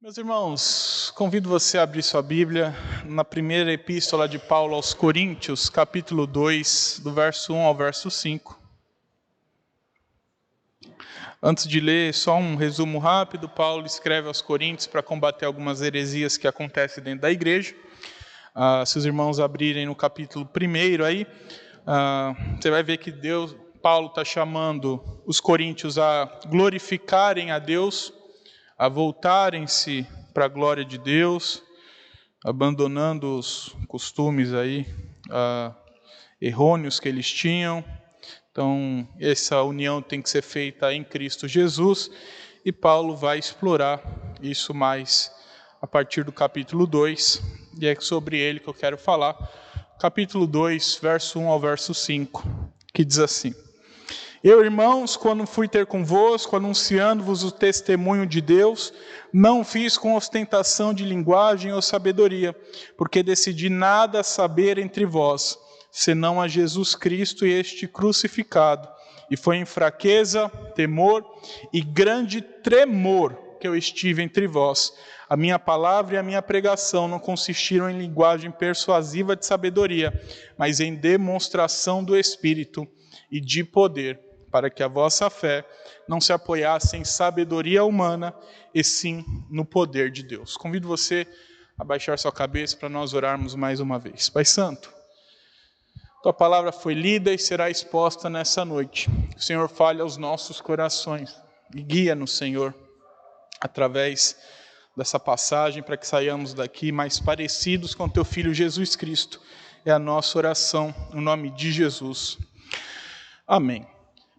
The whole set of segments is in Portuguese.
Meus irmãos, convido você a abrir sua Bíblia na primeira epístola de Paulo aos Coríntios, capítulo 2, do verso 1 ao verso 5. Antes de ler, só um resumo rápido. Paulo escreve aos Coríntios para combater algumas heresias que acontecem dentro da igreja. Se os irmãos abrirem no capítulo 1 aí, você vai ver que Paulo está chamando os coríntios a glorificarem a Deus, a voltarem-se para a glória de Deus, abandonando os costumes aí errôneos que eles tinham. Então, essa união tem que ser feita em Cristo Jesus, e Paulo vai explorar isso mais a partir do capítulo 2, e é sobre ele que eu quero falar. Capítulo 2, verso 1 ao verso 5, que diz assim: Eu, irmãos, quando fui ter convosco, anunciando-vos o testemunho de Deus, não fiz com ostentação de linguagem ou sabedoria, porque decidi nada saber entre vós, senão a Jesus Cristo e este crucificado. E foi em fraqueza, temor e grande tremor que eu estive entre vós. A minha palavra e a minha pregação não consistiram em linguagem persuasiva de sabedoria, mas em demonstração do Espírito e de poder, para que a vossa fé não se apoiasse em sabedoria humana, e sim no poder de Deus. Convido você a baixar sua cabeça para nós orarmos mais uma vez. Pai Santo, Tua palavra foi lida e será exposta nessa noite. O Senhor fale aos nossos corações e guia-nos, Senhor, através dessa passagem, para que saiamos daqui mais parecidos com Teu Filho Jesus Cristo. É a nossa oração, no nome de Jesus. Amém.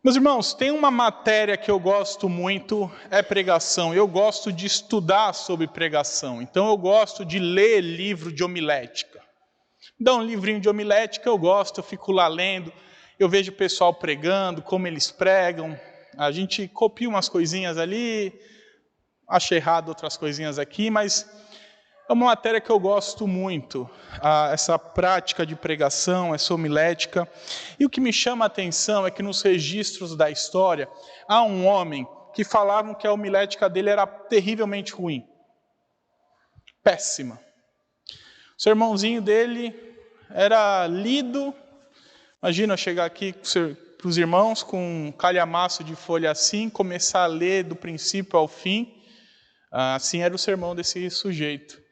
Meus irmãos, tem uma matéria que eu gosto muito, é pregação. Eu gosto de estudar sobre pregação, então eu gosto de ler livro de homilética. Dá um livrinho de homilética, eu gosto, eu fico lá lendo, eu vejo o pessoal pregando, como eles pregam, a gente copia umas coisinhas ali, acha errado outras coisinhas aqui, mas é uma matéria que eu gosto muito, essa prática de pregação, essa homilética. E o que me chama a atenção é que nos registros da história, há um homem que falavam que a homilética dele era terrivelmente ruim. Péssima. O sermãozinho dele era lido. Imagina eu chegar aqui para os irmãos com um calhamaço de folha assim, começar a ler do princípio ao fim. Assim era o sermão desse sujeito.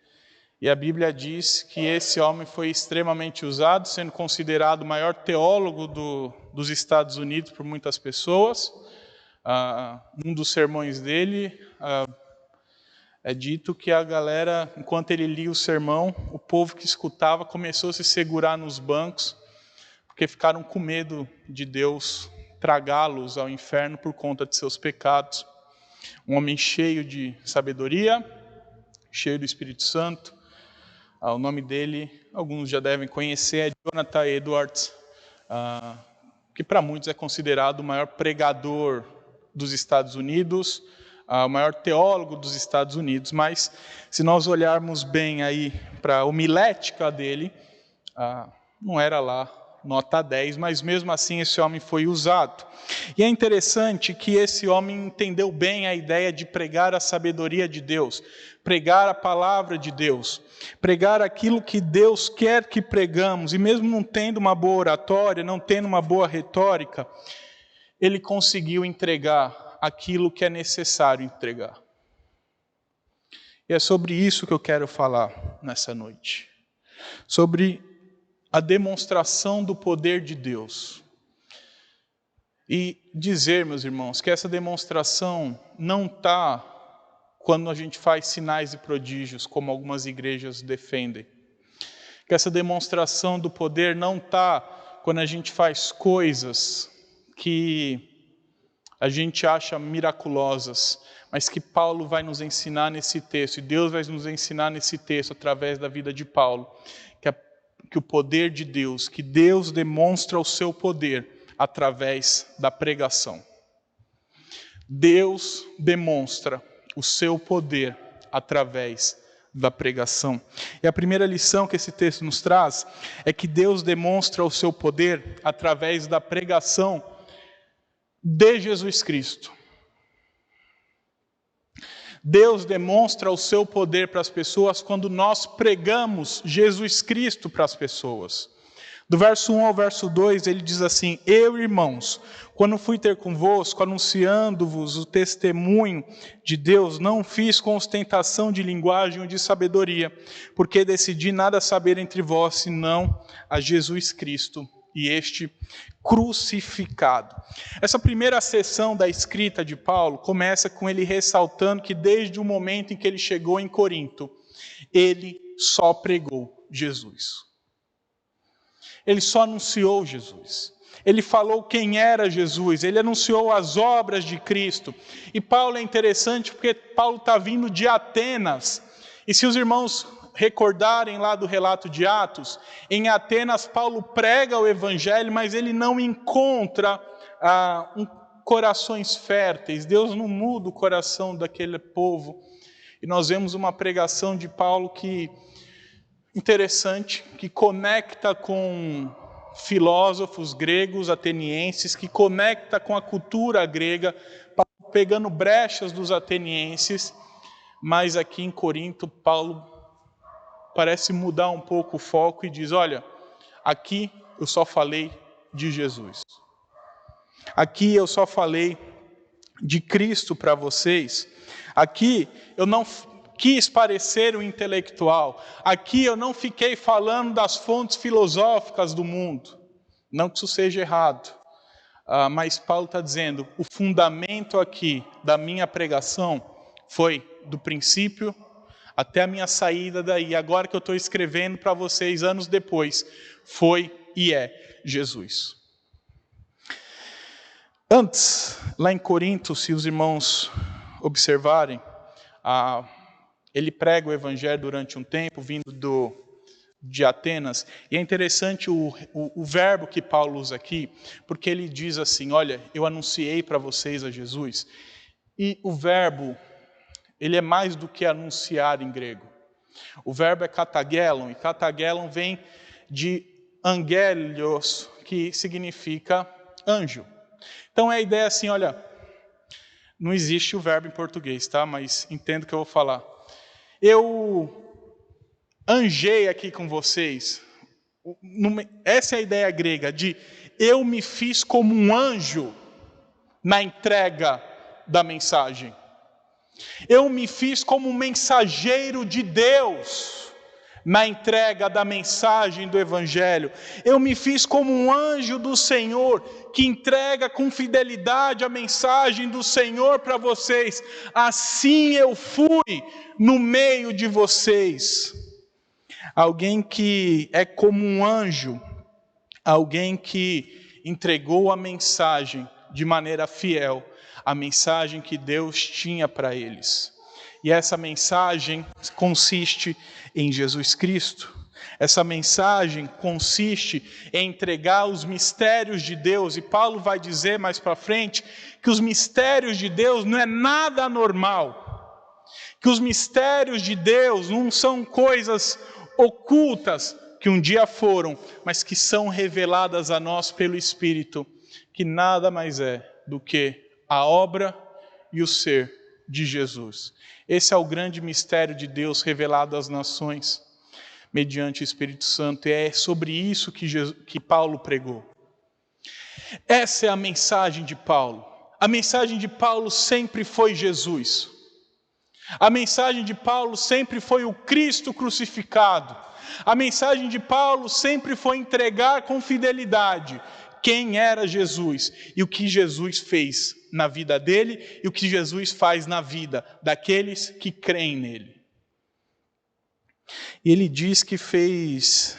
E a Bíblia diz que esse homem foi extremamente usado, sendo considerado o maior teólogo dos Estados Unidos por muitas pessoas. Um dos sermões dele, é dito que a galera, enquanto ele lia o sermão, o povo que escutava começou a se segurar nos bancos, porque ficaram com medo de Deus tragá-los ao inferno por conta de seus pecados. Um homem cheio de sabedoria, cheio do Espírito Santo. O nome dele, alguns já devem conhecer, é Jonathan Edwards, que para muitos é considerado o maior pregador dos Estados Unidos, o maior teólogo dos Estados Unidos. Mas se nós olharmos bem aí para a homilética dele, não era lá nota 10, mas mesmo assim esse homem foi usado. E é interessante que esse homem entendeu bem a ideia de pregar a sabedoria de Deus, pregar a palavra de Deus, pregar aquilo que Deus quer que pregamos, e mesmo não tendo uma boa oratória, não tendo uma boa retórica, ele conseguiu entregar aquilo que é necessário entregar. E é sobre isso que eu quero falar nessa noite, sobre a demonstração do poder de Deus. E dizer, meus irmãos, que essa demonstração não está quando a gente faz sinais e prodígios, como algumas igrejas defendem. Que essa demonstração do poder não está quando a gente faz coisas que a gente acha miraculosas, mas que Paulo vai nos ensinar nesse texto, e Deus vai nos ensinar nesse texto através da vida de Paulo, que o poder de Deus, que Deus demonstra o seu poder através da pregação. Deus demonstra o seu poder através da pregação. E a primeira lição que esse texto nos traz é que Deus demonstra o seu poder através da pregação de Jesus Cristo. Deus demonstra o seu poder para as pessoas quando nós pregamos Jesus Cristo para as pessoas. Do verso 1 ao verso 2, ele diz assim: eu, irmãos, quando fui ter convosco, anunciando-vos o testemunho de Deus, não fiz com ostentação de linguagem ou de sabedoria, porque decidi nada saber entre vós, senão a Jesus Cristo e este crucificado. Essa primeira sessão da escrita de Paulo começa com ele ressaltando que desde o momento em que ele chegou em Corinto, ele só pregou Jesus. Ele só anunciou Jesus. Ele falou quem era Jesus, ele anunciou as obras de Cristo. E Paulo é interessante porque Paulo está vindo de Atenas. E se os irmãos recordarem lá do relato de Atos, em Atenas Paulo prega o evangelho, mas ele não encontra corações férteis. Deus não muda o coração daquele povo. E nós vemos uma pregação de Paulo que interessante, que conecta com filósofos gregos, atenienses, que conecta com a cultura grega, pegando brechas dos atenienses, mas aqui em Corinto, Paulo parece mudar um pouco o foco e diz: olha, aqui eu só falei de Jesus. Aqui eu só falei de Cristo para vocês. Aqui eu não quis parecer um intelectual. Aqui eu não fiquei falando das fontes filosóficas do mundo. Não que isso seja errado. Mas Paulo está dizendo, o fundamento aqui da minha pregação foi do princípio até a minha saída daí. Agora que eu estou escrevendo para vocês anos depois, foi e é Jesus. Antes, lá em Corinto, se os irmãos observarem, ele prega o evangelho durante um tempo, vindo de Atenas, e é interessante o verbo que Paulo usa aqui, porque ele diz assim: olha, eu anunciei para vocês a Jesus, e o verbo, ele é mais do que anunciar em grego. O verbo é katagelon, e katagelon vem de angelios, que significa anjo. Então é a ideia assim, olha, não existe o verbo em português, tá? Mas entendo o que eu vou falar. Eu anjei aqui com vocês. Essa é a ideia grega de eu me fiz como um anjo na entrega da mensagem. Eu me fiz como um mensageiro de Deus na entrega da mensagem do Evangelho. Eu me fiz como um anjo do Senhor que entrega com fidelidade a mensagem do Senhor para vocês. Assim eu fui no meio de vocês. Alguém que é como um anjo, alguém que entregou a mensagem de maneira fiel, a mensagem que Deus tinha para eles. E essa mensagem consiste em Jesus Cristo. Essa mensagem consiste em entregar os mistérios de Deus. E Paulo vai dizer mais para frente que os mistérios de Deus não é nada anormal. Que os mistérios de Deus não são coisas ocultas que um dia foram, mas que são reveladas a nós pelo Espírito, que nada mais é do que a obra e o ser de Jesus. Esse é o grande mistério de Deus revelado às nações, mediante o Espírito Santo, e é sobre isso que Paulo pregou. Essa é a mensagem de Paulo. A mensagem de Paulo sempre foi Jesus. A mensagem de Paulo sempre foi o Cristo crucificado. A mensagem de Paulo sempre foi entregar com fidelidade quem era Jesus e o que Jesus fez na vida dele e o que Jesus faz na vida daqueles que creem nele. E ele diz que fez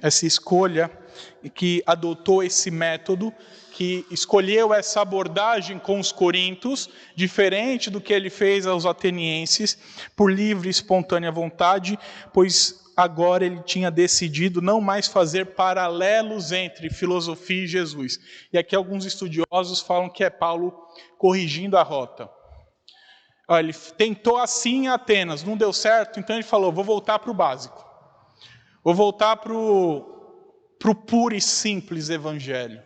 essa escolha e que adotou esse método, que escolheu essa abordagem com os coríntios, diferente do que ele fez aos atenienses, por livre e espontânea vontade, pois agora ele tinha decidido não mais fazer paralelos entre filosofia e Jesus. E aqui alguns estudiosos falam que é Paulo corrigindo a rota. Olha, ele tentou assim em Atenas, não deu certo, então ele falou, vou voltar para o básico. Vou voltar para o puro e simples evangelho.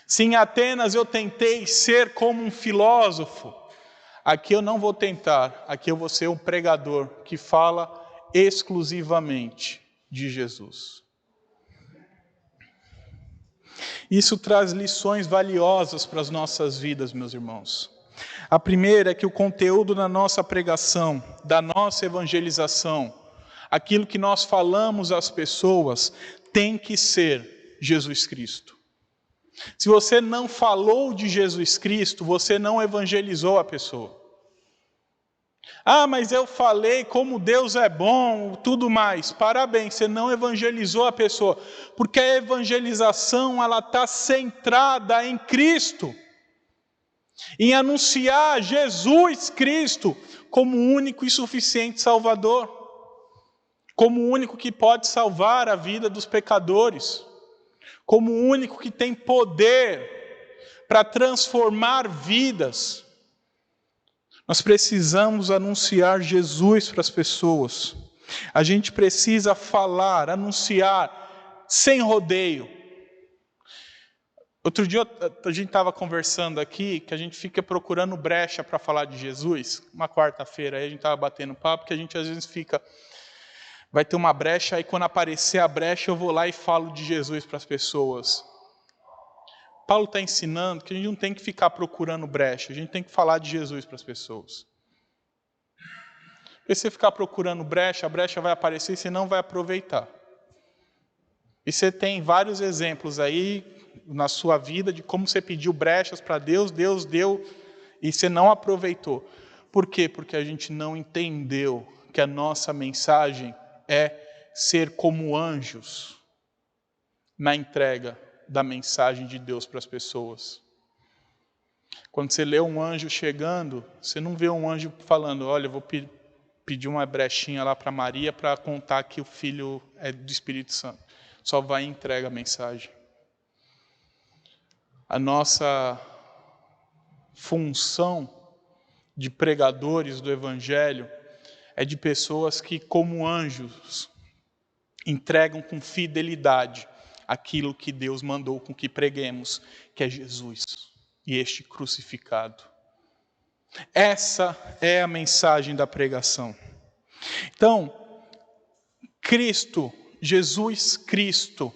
Se em Atenas eu tentei ser como um filósofo, Aqui eu não vou tentar, aqui eu vou ser um pregador que fala exclusivamente de Jesus. Isso traz lições valiosas para as nossas vidas, meus irmãos. A primeira é que o conteúdo da nossa pregação, da nossa evangelização, aquilo que nós falamos às pessoas, tem que ser Jesus Cristo. Se você não falou de Jesus Cristo, você não evangelizou a pessoa. Ah, mas eu falei como Deus é bom, tudo mais. Parabéns, você não evangelizou a pessoa. Porque a evangelização, ela está centrada em Cristo. Em anunciar Jesus Cristo como o único e suficiente Salvador. Como o único que pode salvar a vida dos pecadores. Como o único que tem poder para transformar vidas. Nós precisamos anunciar Jesus para as pessoas. A gente precisa falar, anunciar, sem rodeio. Outro dia a gente estava conversando aqui, que a gente fica procurando brecha para falar de Jesus. Uma quarta-feira aí a gente estava batendo papo, que a gente às vezes fica... Vai ter uma brecha, aí quando aparecer a brecha eu vou lá e falo de Jesus para as pessoas. Paulo está ensinando que a gente não tem que ficar procurando brecha, a gente tem que falar de Jesus para as pessoas. Porque se você ficar procurando brecha, a brecha vai aparecer e você não vai aproveitar. E você tem vários exemplos aí na sua vida de como você pediu brechas para Deus, Deus deu e você não aproveitou. Por quê? Porque a gente não entendeu que a nossa mensagem é ser como anjos na entrega da mensagem de Deus para as pessoas. Quando você lê um anjo chegando, você não vê um anjo falando, olha, eu vou pedir uma brechinha lá para Maria para contar que o filho é do Espírito Santo. Só vai e entrega a mensagem. A nossa função de pregadores do Evangelho é de pessoas que, como anjos, entregam com fidelidade aquilo que Deus mandou com que preguemos, que é Jesus e este crucificado. Essa é a mensagem da pregação. Então, Cristo, Jesus Cristo,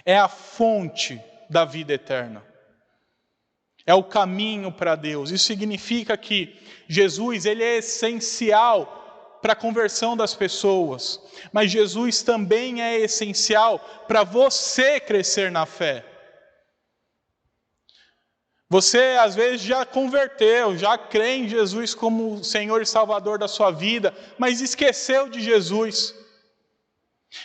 é a fonte da vida eterna. É o caminho para Deus. Isso significa que Jesus, ele é essencial para a conversão das pessoas, mas Jesus também é essencial para você crescer na fé. Você às vezes já converteu, já crê em Jesus como Senhor e Salvador da sua vida, mas esqueceu de Jesus.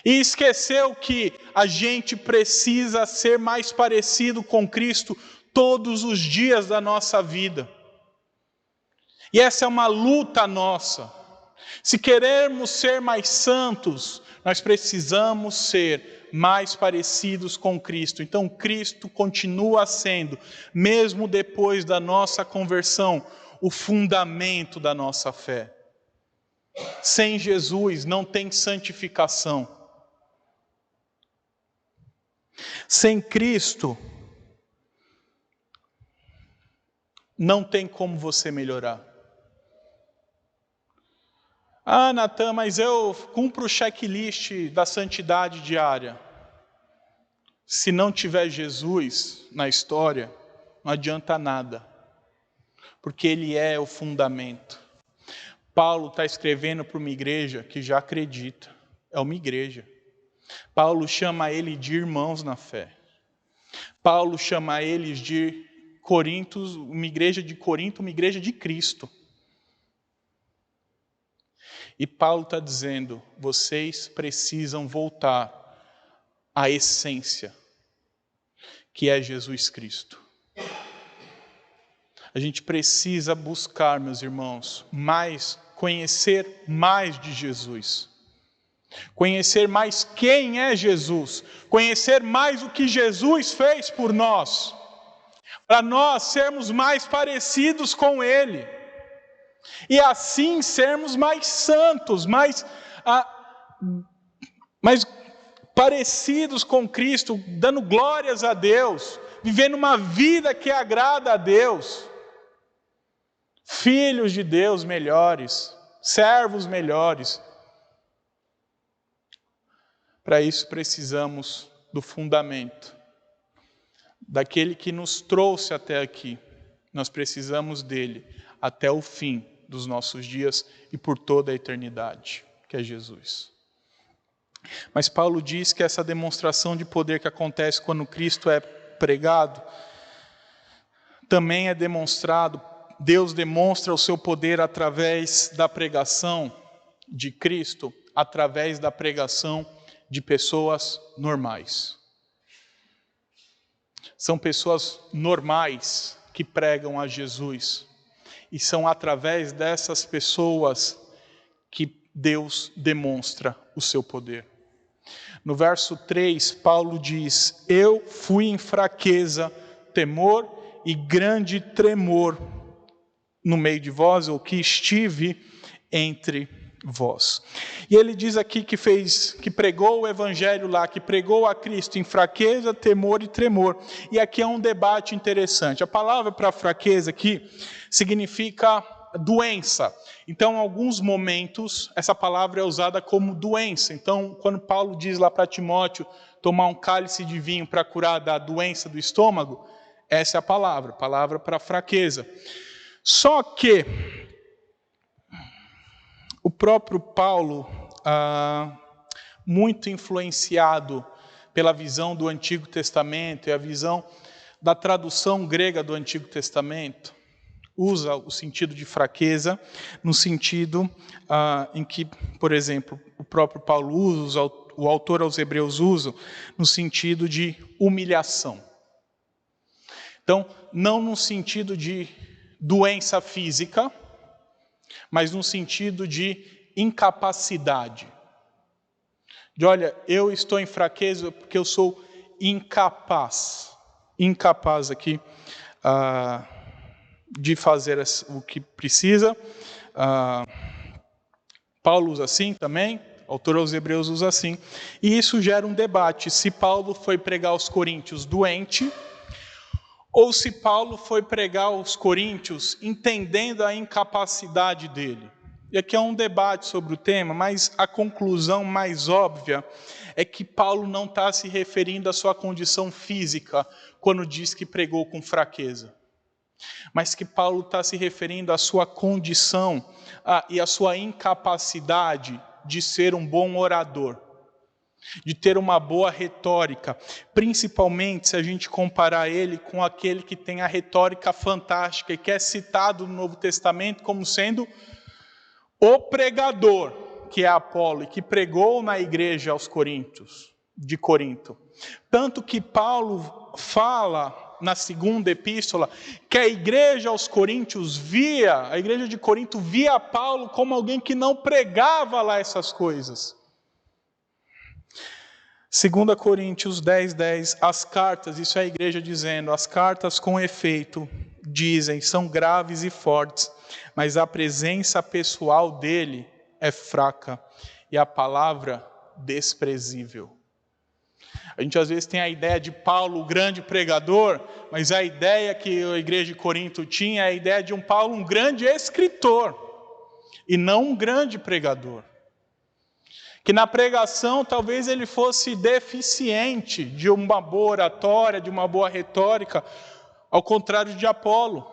E esqueceu que a gente precisa ser mais parecido com Cristo todos os dias da nossa vida. E essa é uma luta nossa. Se queremos ser mais santos, nós precisamos ser mais parecidos com Cristo. Então Cristo continua sendo, mesmo depois da nossa conversão, o fundamento da nossa fé. Sem Jesus não tem santificação. Sem Cristo não tem como você melhorar. Ah, Natan, mas eu cumpro o checklist da santidade diária. Se não tiver Jesus na história, não adianta nada. Porque Ele é o fundamento. Paulo está escrevendo para uma igreja que já acredita. É uma igreja. Paulo chama ele de irmãos na fé. Paulo chama eles de Corintos, uma igreja de Corinto, uma igreja de Cristo. E Paulo está dizendo, vocês precisam voltar à essência, que é Jesus Cristo. A gente precisa buscar, meus irmãos, conhecer mais de Jesus. Conhecer mais quem é Jesus. Conhecer mais o que Jesus fez por nós. Para nós sermos mais parecidos com Ele. E assim sermos mais santos, mais parecidos com Cristo, dando glórias a Deus, vivendo uma vida que agrada a Deus. filhos de Deus melhores, servos melhores. Para isso precisamos do fundamento, daquele que nos trouxe até aqui. Nós precisamos dele até o fim dos nossos dias e por toda a eternidade, que é Jesus. Mas Paulo diz que essa demonstração de poder que acontece quando Cristo é pregado, também é demonstrado, Deus demonstra o seu poder através da pregação de Cristo, através da pregação de pessoas normais. São pessoas normais que pregam a Jesus. E são através dessas pessoas que Deus demonstra o seu poder. No verso 3, Paulo diz: eu fui em fraqueza, temor e grande tremor no meio de vós, ou que estive entre vós. E ele diz aqui que pregou o evangelho lá, que pregou a Cristo em fraqueza, temor e tremor. E aqui é um debate interessante. A palavra para fraqueza aqui significa doença. Então, em alguns momentos, essa palavra é usada como doença. Então, quando Paulo diz lá para Timóteo tomar um cálice de vinho para curar da doença do estômago, essa é a palavra para fraqueza. Só que o próprio Paulo, muito influenciado pela visão do Antigo Testamento e a visão da tradução grega do Antigo Testamento, usa o sentido de fraqueza no sentido em que, por exemplo, o próprio Paulo usa, o autor aos Hebreus usa, no sentido de humilhação. Então, não no sentido de doença física, mas no sentido de incapacidade. De olha, eu estou em fraqueza porque eu sou incapaz aqui de fazer o que precisa. Paulo usa assim também, o autor aos Hebreus usa assim. E isso gera um debate, se Paulo foi pregar aos coríntios doente, ou se Paulo foi pregar aos coríntios entendendo a incapacidade dele. E aqui é um debate sobre o tema, mas a conclusão mais óbvia é que Paulo não está se referindo à sua condição física quando diz que pregou com fraqueza. Mas que Paulo está se referindo à sua condição e à sua incapacidade de ser um bom orador, de ter uma boa retórica, principalmente se a gente comparar ele com aquele que tem a retórica fantástica e que é citado no Novo Testamento como sendo o pregador, que é Apolo, e que pregou na igreja aos Coríntios, de Corinto. Tanto que Paulo fala na segunda epístola que a igreja aos Coríntios a igreja de Corinto via Paulo como alguém que não pregava lá essas coisas. 2 Coríntios 10:10, as cartas, isso é a igreja dizendo, as cartas com efeito, dizem, são graves e fortes, mas a presença pessoal dele é fraca e a palavra desprezível. A gente às vezes tem a ideia de Paulo, o grande pregador, mas a ideia que a igreja de Corinto tinha é a ideia de um Paulo, um grande escritor, e não um grande pregador. Que na pregação talvez ele fosse deficiente de uma boa oratória, de uma boa retórica, ao contrário de Apolo.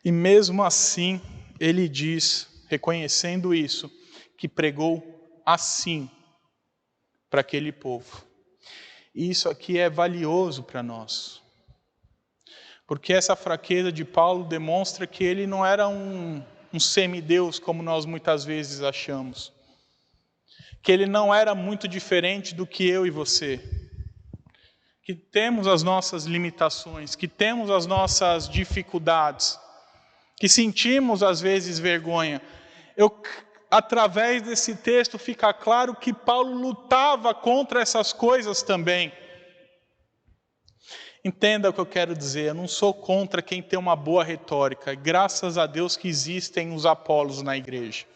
E mesmo assim, ele diz, reconhecendo isso, que pregou assim para aquele povo. E isso aqui é valioso para nós. Porque essa fraqueza de Paulo demonstra que ele não era um semideus, como nós muitas vezes achamos. Que ele não era muito diferente do que eu e você. Que temos as nossas limitações, que temos as nossas dificuldades, que sentimos às vezes vergonha. Através desse texto fica claro que Paulo lutava contra essas coisas também. Entenda o que eu quero dizer, eu não sou contra quem tem uma boa retórica. Graças a Deus que existem os Apolos na igreja.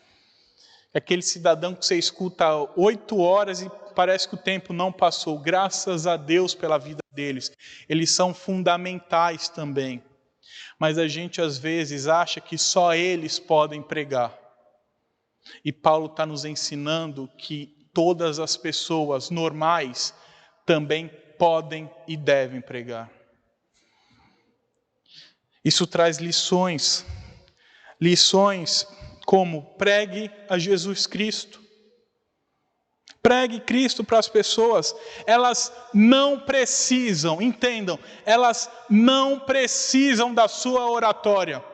Aquele cidadão que você escuta 8 horas e parece que o tempo não passou. Graças a Deus pela vida deles. Eles são fundamentais também. Mas a gente às vezes acha que só eles podem pregar. E Paulo está nos ensinando que todas as pessoas normais também podem e devem pregar. Isso traz lições como pregue a Jesus Cristo. Pregue Cristo para as pessoas. Elas não precisam, entendam, elas não precisam da sua oratória.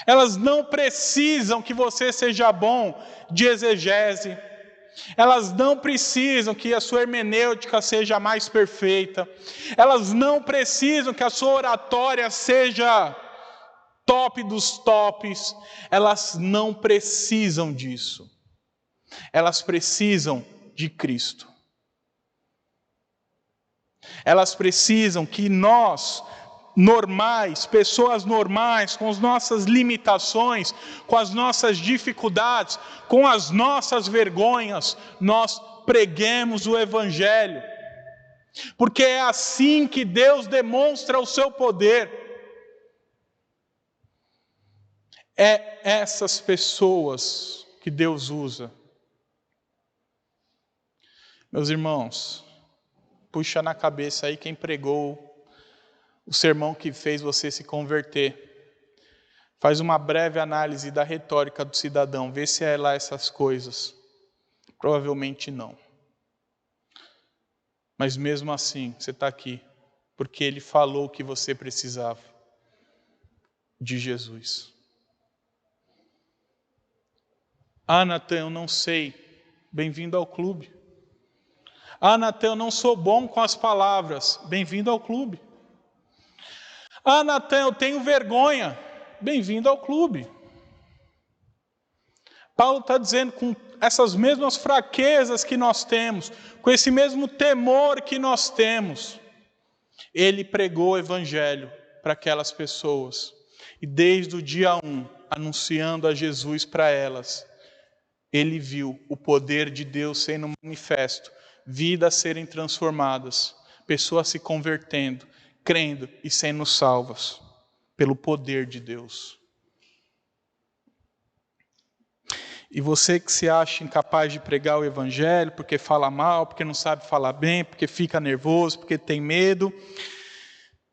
Elas não precisam que você seja bom de exegese. Elas não precisam que a sua hermenêutica seja mais perfeita. Elas não precisam que a sua oratória seja top dos tops. Elas não precisam disso. Elas precisam de Cristo. Elas precisam que nós, normais, pessoas normais, com as nossas limitações, com as nossas dificuldades, com as nossas vergonhas, nós preguemos o Evangelho. Porque é assim que Deus demonstra o seu poder. É essas pessoas que Deus usa. Meus irmãos, puxa na cabeça aí quem pregou o sermão que fez você se converter. Faz uma breve análise da retórica do cidadão, vê se é lá essas coisas. Provavelmente não. Mas mesmo assim, você está aqui, porque ele falou o que você precisava de Jesus. Ah, Natan, eu não sei. Bem-vindo ao clube. Ah, Natan, eu não sou bom com as palavras. Bem-vindo ao clube. Ah, Natan, eu tenho vergonha. Bem-vindo ao clube. Paulo está dizendo, com essas mesmas fraquezas que nós temos, com esse mesmo temor que nós temos, ele pregou o Evangelho para aquelas pessoas. E desde o dia 1, anunciando a Jesus para elas, ele viu o poder de Deus sendo manifesto, vidas serem transformadas, pessoas se convertendo, crendo e sendo salvas pelo poder de Deus. E você que se acha incapaz de pregar o Evangelho, porque fala mal, porque não sabe falar bem, porque fica nervoso, porque tem medo,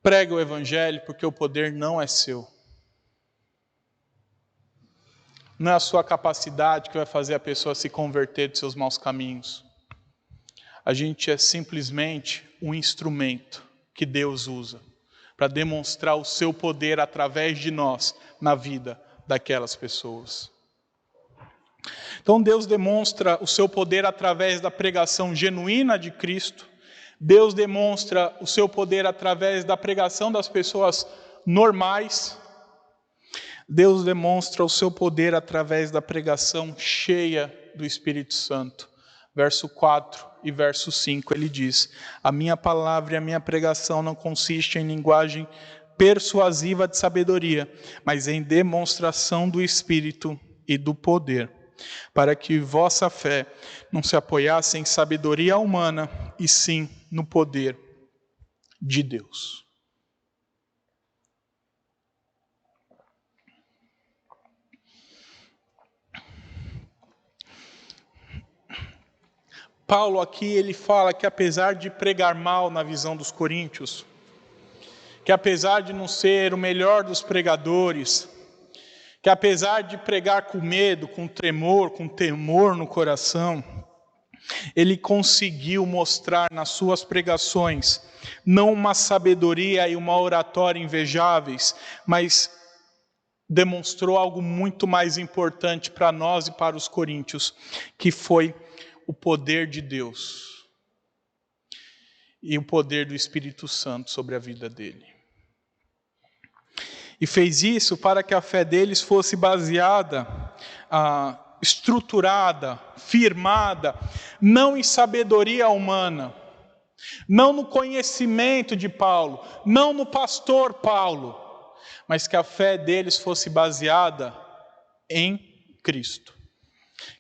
prega o Evangelho, porque o poder não é seu. Não é a sua capacidade que vai fazer a pessoa se converter dos seus maus caminhos. A gente é simplesmente um instrumento que Deus usa para demonstrar o seu poder através de nós na vida daquelas pessoas. Então Deus demonstra o seu poder através da pregação genuína de Cristo. Deus demonstra o seu poder através da pregação das pessoas normais. Deus demonstra o seu poder através da pregação cheia do Espírito Santo. Verso 4 e verso 5, ele diz: a minha palavra e a minha pregação não consistem em linguagem persuasiva de sabedoria, mas em demonstração do Espírito e do poder, para que vossa fé não se apoiasse em sabedoria humana, e sim no poder de Deus. Paulo aqui, ele fala que apesar de pregar mal na visão dos coríntios, que apesar de não ser o melhor dos pregadores, que apesar de pregar com medo, com temor no coração, ele conseguiu mostrar nas suas pregações, não uma sabedoria e uma oratória invejáveis, mas demonstrou algo muito mais importante para nós e para os coríntios, que foi o poder de Deus e o poder do Espírito Santo sobre a vida dele. E fez isso para que a fé deles fosse baseada, estruturada, firmada, não em sabedoria humana, não no conhecimento de Paulo, não no pastor Paulo, mas que a fé deles fosse baseada em Cristo.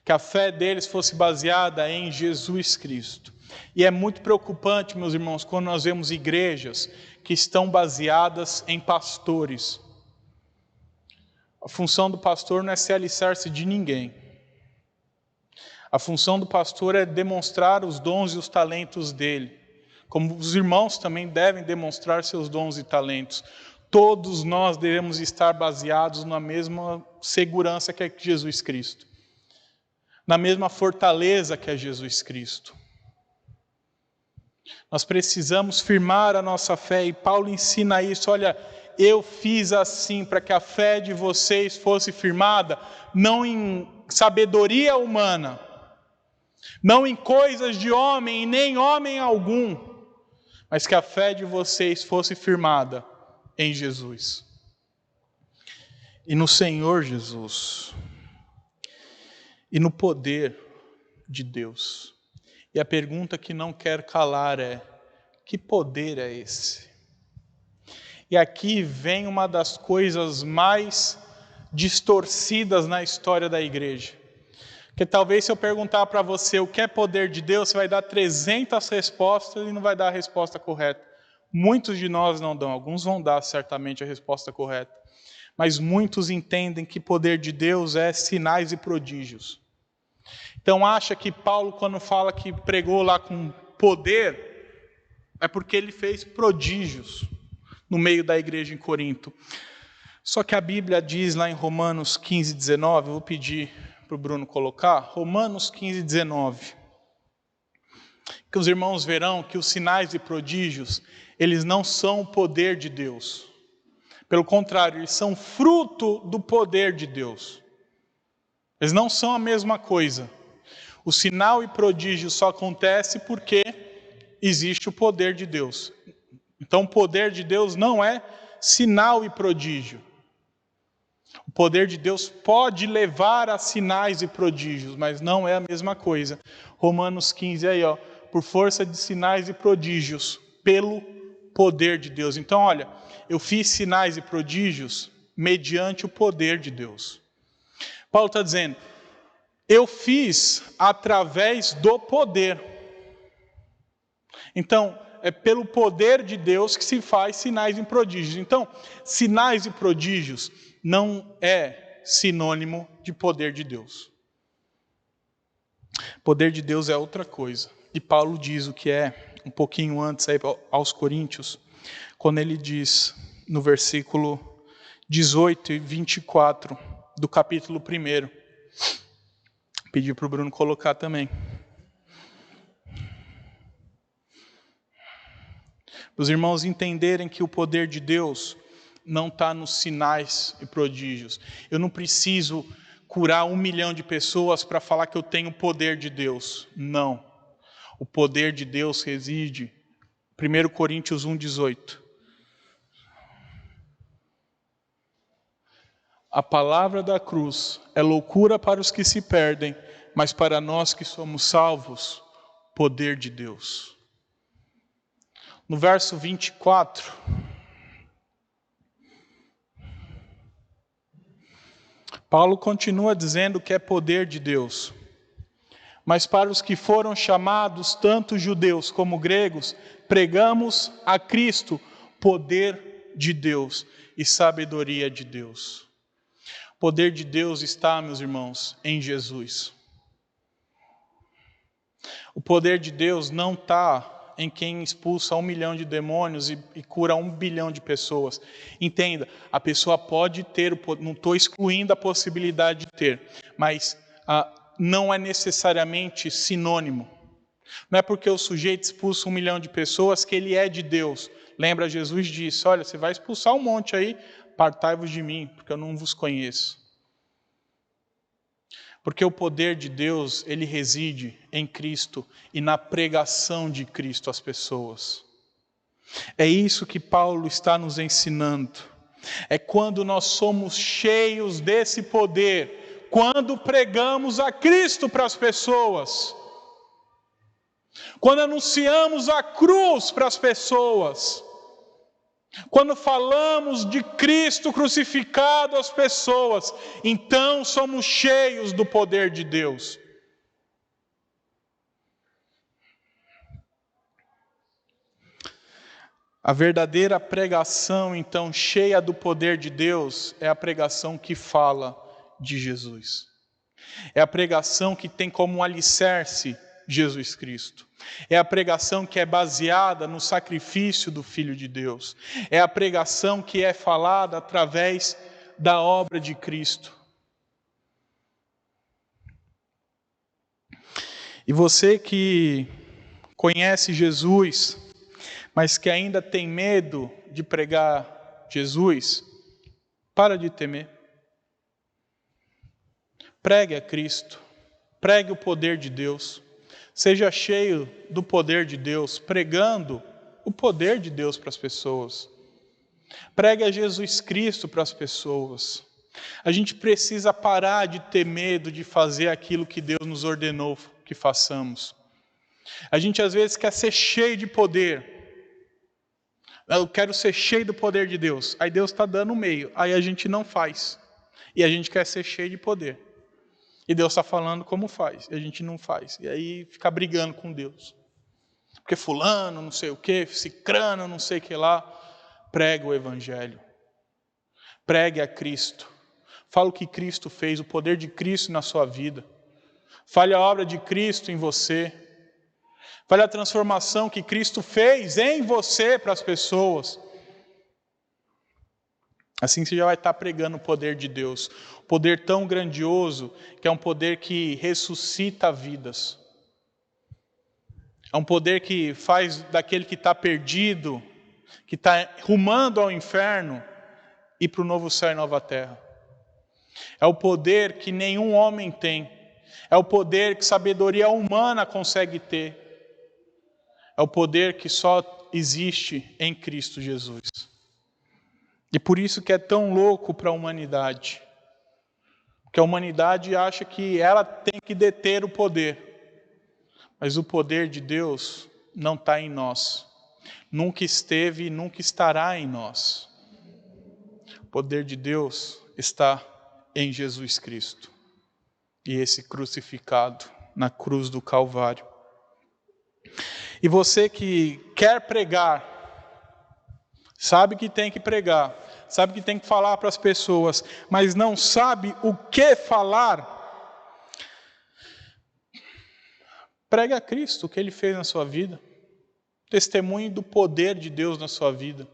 Que a fé deles fosse baseada em Jesus Cristo. E é muito preocupante, meus irmãos, quando nós vemos igrejas que estão baseadas em pastores. A função do pastor não é ser alicerce de ninguém. A função do pastor é demonstrar os dons e os talentos dele. Como os irmãos também devem demonstrar seus dons e talentos. Todos nós devemos estar baseados na mesma segurança que é Jesus Cristo. Na mesma fortaleza que é Jesus Cristo. Nós precisamos firmar a nossa fé, e Paulo ensina isso. Olha, eu fiz assim para que a fé de vocês fosse firmada, não em sabedoria humana, não em coisas de homem, e nem homem algum, mas que a fé de vocês fosse firmada em Jesus. E no Senhor Jesus. E no poder de Deus. E a pergunta que não quer calar é: que poder é esse? E aqui vem uma das coisas mais distorcidas na história da igreja. Porque talvez se eu perguntar para você o que é poder de Deus, você vai dar 300 respostas e não vai dar a resposta correta. Muitos de nós não dão, alguns vão dar certamente a resposta correta. Mas muitos entendem que poder de Deus é sinais e prodígios. Então acha que Paulo, quando fala que pregou lá com poder, é porque ele fez prodígios no meio da igreja em Corinto. Só que a Bíblia diz lá em Romanos 15, 19, eu vou pedir para o Bruno colocar, Romanos 15, 19, que os irmãos verão que os sinais e prodígios, eles não são o poder de Deus. Pelo contrário, eles são fruto do poder de Deus. Eles não são a mesma coisa. O sinal e prodígio só acontece porque existe o poder de Deus. Então o poder de Deus não é sinal e prodígio. O poder de Deus pode levar a sinais e prodígios, mas não é a mesma coisa. Romanos 15 aí, ó, por força de sinais e prodígios, pelo poder de Deus. Então olha, eu fiz sinais e prodígios mediante o poder de Deus. Paulo está dizendo, eu fiz através do poder. Então, é pelo poder de Deus que se faz sinais e prodígios. Então, sinais e prodígios não é sinônimo de poder de Deus. Poder de Deus é outra coisa. E Paulo diz o que é, um pouquinho antes, aí, aos Coríntios, quando ele diz, no versículo 18 e 24 do capítulo 1. Pedi para o Bruno colocar também. Os irmãos entenderem que o poder de Deus não está nos sinais e prodígios. Eu não preciso curar 1 milhão de pessoas para falar que eu tenho o poder de Deus. Não. O poder de Deus reside, 1 Coríntios 1,18. A palavra da cruz é loucura para os que se perdem, mas para nós que somos salvos, poder de Deus. No verso 24, Paulo continua dizendo que é poder de Deus. Mas para os que foram chamados, tanto judeus como gregos, pregamos a Cristo, poder de Deus e sabedoria de Deus. O poder de Deus está, meus irmãos, em Jesus. O poder de Deus não está em quem expulsa 1 milhão de demônios e cura 1 bilhão de pessoas. Entenda, a pessoa pode ter, não estou excluindo a possibilidade de ter, mas não é necessariamente sinônimo. Não é porque o sujeito expulsa 1 milhão de pessoas que ele é de Deus. Lembra, Jesus disse, olha, você vai expulsar um monte aí, apartai-vos de mim, porque eu não vos conheço. Porque o poder de Deus, ele reside em Cristo e na pregação de Cristo às pessoas. É isso que Paulo está nos ensinando. É quando nós somos cheios desse poder, quando pregamos a Cristo para as pessoas, quando anunciamos a cruz para as pessoas, quando falamos de Cristo crucificado às pessoas, então somos cheios do poder de Deus. A verdadeira pregação, então, cheia do poder de Deus, é a pregação que fala de Jesus. É a pregação que tem como alicerce Jesus Cristo. É a pregação que é baseada no sacrifício do Filho de Deus. É a pregação que é falada através da obra de Cristo. E você que conhece Jesus, mas que ainda tem medo de pregar Jesus, para de temer. Pregue a Cristo, pregue o poder de Deus, seja cheio do poder de Deus, pregando o poder de Deus para as pessoas. Pregue a Jesus Cristo para as pessoas. A gente precisa parar de ter medo de fazer aquilo que Deus nos ordenou que façamos. A gente às vezes quer ser cheio de poder. Eu quero ser cheio do poder de Deus. Aí Deus está dando o meio. Aí a gente não faz. E a gente quer ser cheio de poder. E Deus está falando como faz. E a gente não faz. E aí fica brigando com Deus. Porque fulano, não sei o que, cicrano, não sei o que lá. Pregue o Evangelho. Pregue a Cristo. Fala o que Cristo fez, o poder de Cristo na sua vida. Fale a obra de Cristo em você. Fale a transformação que Cristo fez em você para as pessoas. Assim você já vai estar pregando o poder de Deus. O poder tão grandioso, que é um poder que ressuscita vidas. É um poder que faz daquele que está perdido, que está rumando ao inferno, ir para o novo céu e nova terra. É o poder que nenhum homem tem. É o poder que sabedoria humana consegue ter. É o poder que só existe em Cristo Jesus. E por isso que é tão louco para a humanidade. Porque a humanidade acha que ela tem que deter o poder. Mas o poder de Deus não está em nós. Nunca esteve e nunca estará em nós. O poder de Deus está em Jesus Cristo. E esse crucificado na cruz do Calvário. E você que quer pregar, sabe que tem que pregar, sabe que tem que falar para as pessoas, mas não sabe o que falar, pregue a Cristo, o que Ele fez na sua vida. Testemunhe do poder de Deus na sua vida.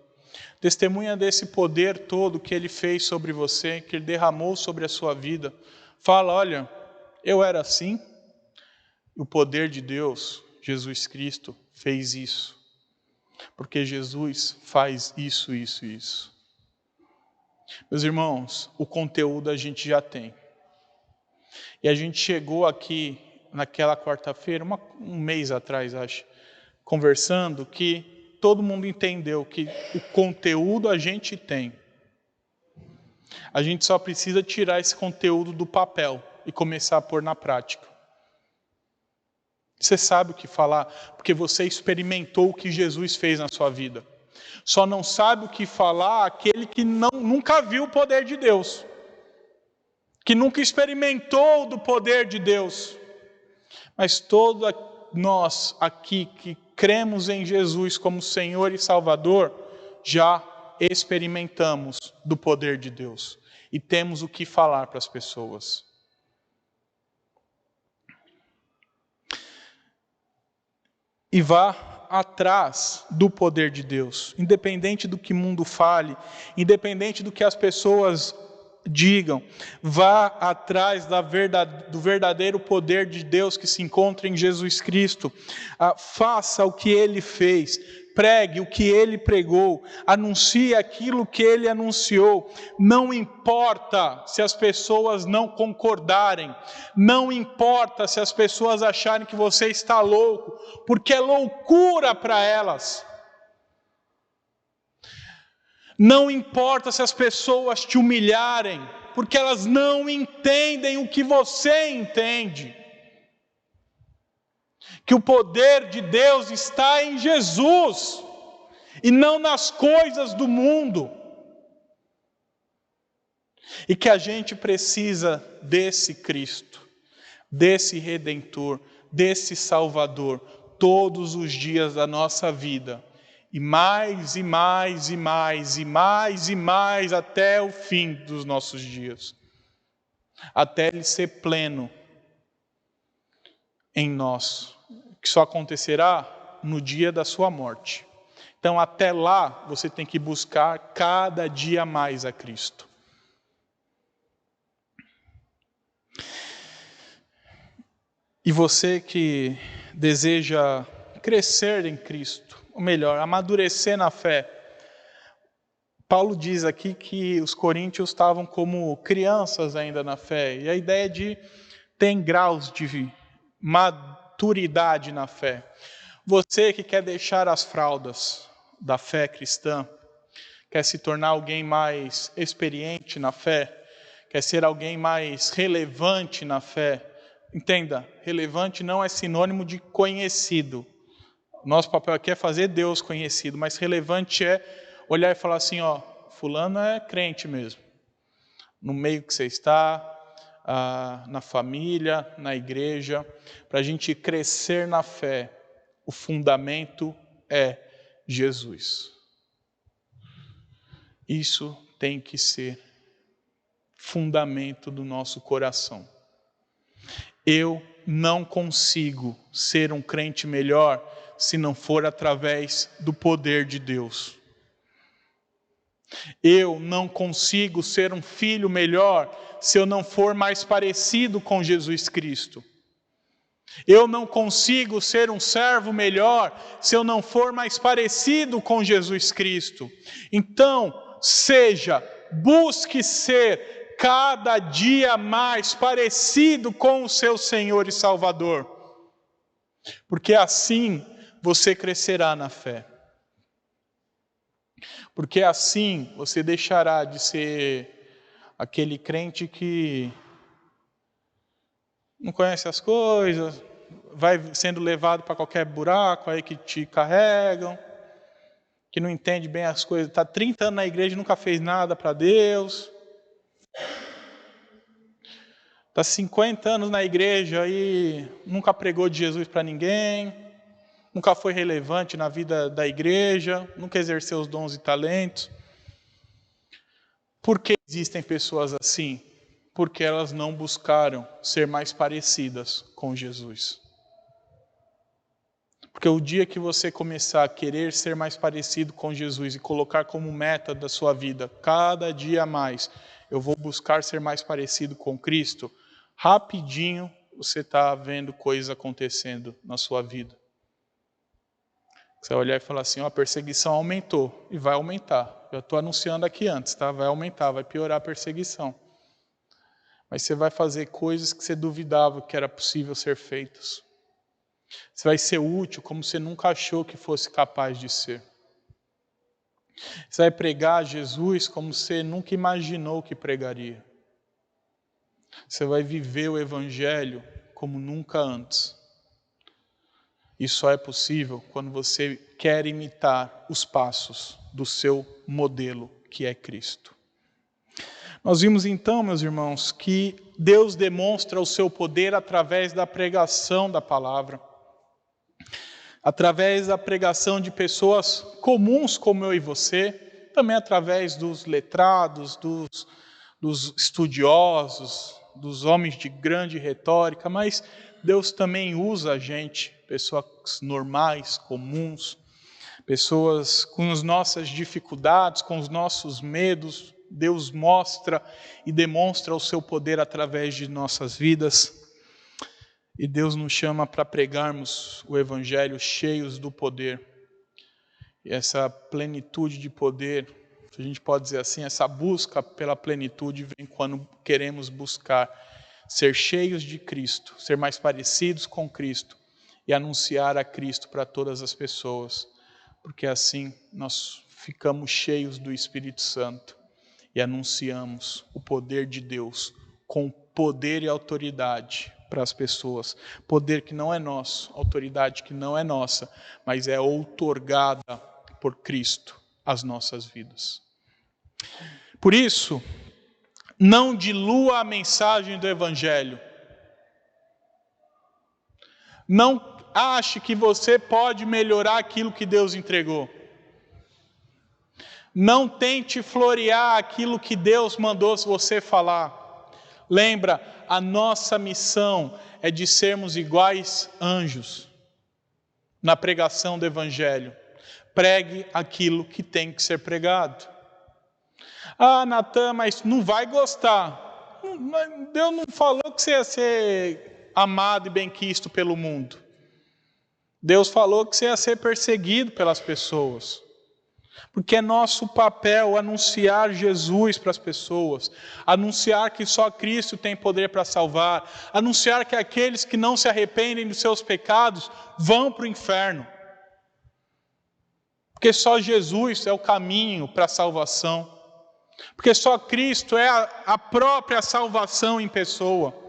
Testemunha desse poder todo que Ele fez sobre você, que Ele derramou sobre a sua vida. Fala, olha, eu era assim, o poder de Deus, Jesus Cristo, fez isso. Porque Jesus faz isso, isso, isso. Meus irmãos, o conteúdo a gente já tem. E a gente chegou aqui naquela quarta-feira, um mês atrás, acho, conversando, que todo mundo entendeu que o conteúdo a gente tem. A gente só precisa tirar esse conteúdo do papel e começar a pôr na prática. Você sabe o que falar, porque você experimentou o que Jesus fez na sua vida. Só não sabe o que falar aquele que nunca viu o poder de Deus. Que nunca experimentou do poder de Deus. Mas todos nós aqui que cremos em Jesus como Senhor e Salvador, já experimentamos do poder de Deus. E temos o que falar para as pessoas. E vá atrás do poder de Deus, independente do que o mundo fale, independente do que as pessoas digam, vá atrás do verdadeiro poder de Deus que se encontra em Jesus Cristo. Faça o que Ele fez, pregue o que Ele pregou, anuncie aquilo que Ele anunciou. Não importa se as pessoas não concordarem, não importa se as pessoas acharem que você está louco, porque é loucura para elas. Não importa se as pessoas te humilharem, porque elas não entendem o que você entende. Que o poder de Deus está em Jesus, e não nas coisas do mundo. E que a gente precisa desse Cristo, desse Redentor, desse Salvador, todos os dias da nossa vida. E mais, e mais, e mais, e mais, e mais, até o fim dos nossos dias. Até Ele ser pleno em nós. Que só acontecerá no dia da sua morte. Então, até lá, você tem que buscar cada dia mais a Cristo. E você que deseja crescer em Cristo, ou melhor, amadurecer na fé. Paulo diz aqui que os coríntios estavam como crianças ainda na fé. E a ideia de ter graus de maturidade na fé. Você que quer deixar as fraldas da fé cristã, quer se tornar alguém mais experiente na fé, quer ser alguém mais relevante na fé. Entenda, relevante não é sinônimo de conhecido. Nosso papel aqui é fazer Deus conhecido, mas relevante é olhar e falar assim, ó, fulano é crente mesmo. No meio que você está, na família, na igreja, para a gente crescer na fé, o fundamento é Jesus. Isso tem que ser fundamento do nosso coração. Eu não consigo ser um crente melhor se não for através do poder de Deus. Eu não consigo ser um filho melhor se eu não for mais parecido com Jesus Cristo. Eu não consigo ser um servo melhor se eu não for mais parecido com Jesus Cristo. Então, busque ser cada dia mais parecido com o seu Senhor e Salvador. Porque assim você crescerá na fé. Porque assim você deixará de ser aquele crente que não conhece as coisas, vai sendo levado para qualquer buraco aí que te carregam, que não entende bem as coisas, está 30 anos na igreja e nunca fez nada para Deus. Está 50 anos na igreja e nunca pregou de Jesus para ninguém, nunca foi relevante na vida da igreja, nunca exerceu os dons e talentos. Por que existem pessoas assim? Porque elas não buscaram ser mais parecidas com Jesus. Porque o dia que você começar a querer ser mais parecido com Jesus e colocar como meta da sua vida, cada dia mais, eu vou buscar ser mais parecido com Cristo, rapidinho você está vendo coisas acontecendo na sua vida. Você vai olhar e falar assim, a perseguição aumentou, e vai aumentar. Eu estou anunciando aqui antes, tá? Vai aumentar, vai piorar a perseguição. Mas você vai fazer coisas que você duvidava que era possível ser feitas. Você vai ser útil como você nunca achou que fosse capaz de ser. Você vai pregar Jesus como você nunca imaginou que pregaria. Você vai viver o Evangelho como nunca antes. Isso só é possível quando você quer imitar os passos do seu modelo, que é Cristo. Nós vimos então, meus irmãos, que Deus demonstra o seu poder através da pregação da palavra. Através da pregação de pessoas comuns como eu e você, também através dos letrados, dos estudiosos, dos homens de grande retórica, mas Deus também usa a gente, pessoas normais, comuns, pessoas com as nossas dificuldades, com os nossos medos. Deus mostra e demonstra o seu poder através de nossas vidas. E Deus nos chama para pregarmos o Evangelho cheios do poder. E essa plenitude de poder, a gente pode dizer assim, essa busca pela plenitude vem quando queremos buscar ser cheios de Cristo, ser mais parecidos com Cristo e anunciar a Cristo para todas as pessoas. Porque assim nós ficamos cheios do Espírito Santo e anunciamos o poder de Deus com poder e autoridade para as pessoas. Poder que não é nosso, autoridade que não é nossa, mas é outorgada por Cristo às nossas vidas. Por isso, não dilua a mensagem do Evangelho. Não ache que você pode melhorar aquilo que Deus entregou. Não tente florear aquilo que Deus mandou você falar. Lembra, a nossa missão é de sermos iguais anjos na pregação do Evangelho. Pregue aquilo que tem que ser pregado. Ah, Natan, mas não vai gostar. Deus não falou que você ia ser amado e benquisto pelo mundo. Deus falou que você ia ser perseguido pelas pessoas. Porque é nosso papel anunciar Jesus para as pessoas, anunciar que só Cristo tem poder para salvar, anunciar que aqueles que não se arrependem dos seus pecados vão para o inferno. Porque só Jesus é o caminho para a salvação. Porque só Cristo é a própria salvação em pessoa.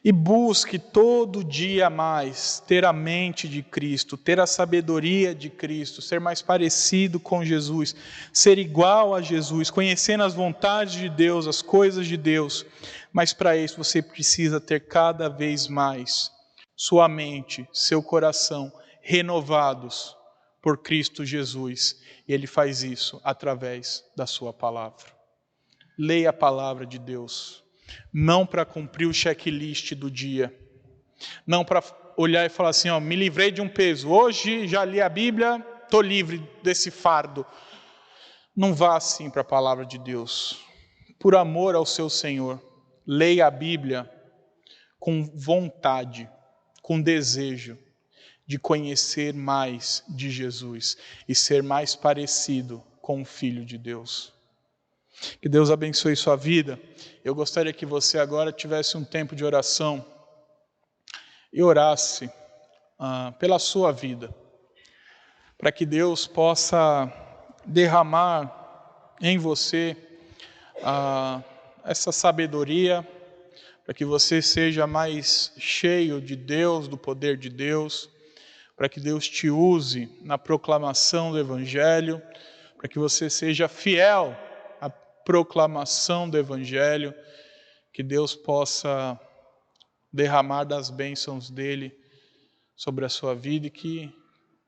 E busque todo dia mais ter a mente de Cristo, ter a sabedoria de Cristo, ser mais parecido com Jesus, ser igual a Jesus, conhecendo as vontades de Deus, as coisas de Deus. Mas para isso você precisa ter cada vez mais sua mente, seu coração renovados por Cristo Jesus. E Ele faz isso através da sua palavra. Leia a palavra de Deus. Não para cumprir o checklist do dia. Não para olhar e falar assim, ó, me livrei de um peso. Hoje já li a Bíblia, estou livre desse fardo. Não vá assim para a palavra de Deus. Por amor ao seu Senhor. Leia a Bíblia com vontade, com desejo de conhecer mais de Jesus e ser mais parecido com o Filho de Deus. Que Deus abençoe sua vida. Eu gostaria que você agora tivesse um tempo de oração e orasse pela sua vida, para que Deus possa derramar em você essa sabedoria, para que você seja mais cheio de Deus, do poder de Deus, para que Deus te use na proclamação do Evangelho, para que você seja fiel à proclamação do Evangelho, que Deus possa derramar das bênçãos dele sobre a sua vida e que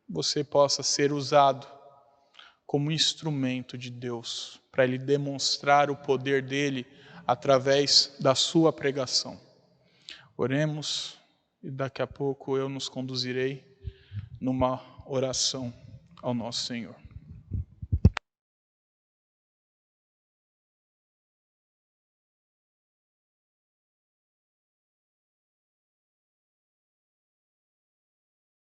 você possa ser usado como instrumento de Deus, para ele demonstrar o poder dele através da sua pregação. Oremos e daqui a pouco eu nos conduzirei numa oração ao nosso Senhor.